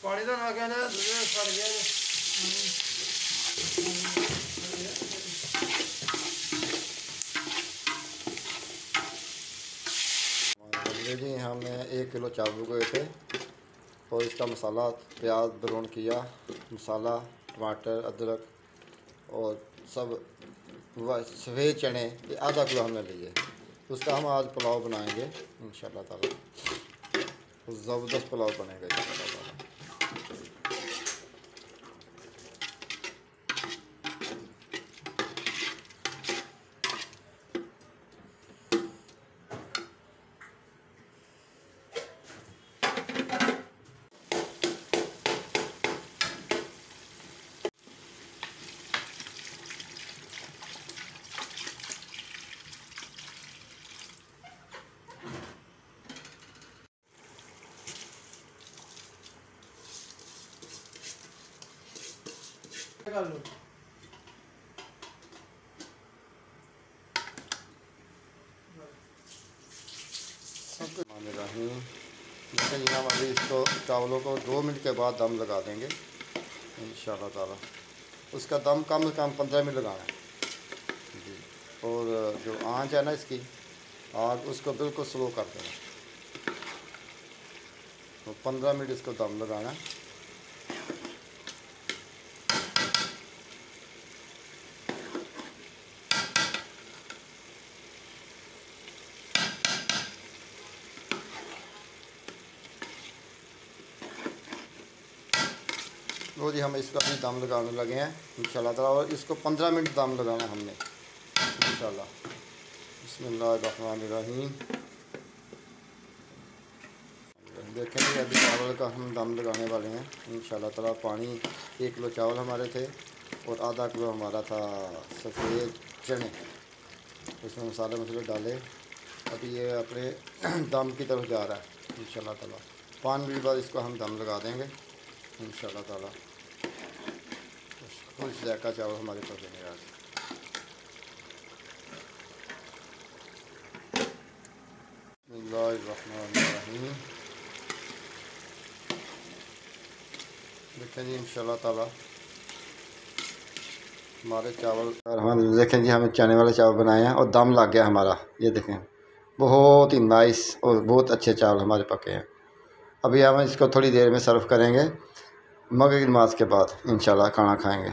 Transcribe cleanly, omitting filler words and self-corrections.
पानी तो ना कहना सड़ गया जी। हमने 1 किलो चावल गए थे और इसका मसाला प्याज ब्राउन किया, मसाला टमाटर अदरक और सब सफ़ेद चने ये आधा किलो हमने लिए। उसका हम आज पुलाव बनाएंगे इंशाल्लाह ताला। ज़बरदस्त पुलाव बनेगा इंशाल्लाह ताला। कर लो लेकिन हम अभी इसको चावलों को 2 मिनट के बाद दम लगा देंगे इंशाल्लाह ताला। उसका दम कम से कम 15 मिनट लगाना है जी। और जो आंच है ना इसकी आग उसको बिल्कुल स्लो कर देना। तो 15 मिनट इसको दम लगाना है। लो जी, हम इसका भी दम लगाने लगे हैं इंशाल्लाह ताला। और इसको 15 मिनट दम लगाना है हमने इंशाल्लाह। बिस्मिल्लाहिर्रहमानिर्रहीम। देखेंगे अभी चावल का हम दम लगाने वाले हैं इंशाल्लाह ताला। पानी 1 किलो चावल हमारे थे और आधा किलो हमारा था सफ़ेद चने। इसमें मसाले डाले। अभी ये अपने दम की तरफ जा रहा है इंशाल्लाह ताला। 5 मिनट बाद इसको हम दम लगा देंगे इंशाल्लाह ताला। कुछ जायका चावल हमारे पास बने आज। बिस्मिल्लाहिर्रहमानिर्रहीम। देखें जी इंशाल्लाह ताला हमारे चावल। और हम देखें जी हमें चने वाले चावल बनाए हैं और दम लग गया हमारा। ये देखें बहुत ही नाइस और बहुत अच्छे चावल हमारे पके हैं। अभी हम इसको थोड़ी देर में सर्व करेंगे। मगरिब की नमाज के बाद इंशाल्लाह खाना खाएंगे।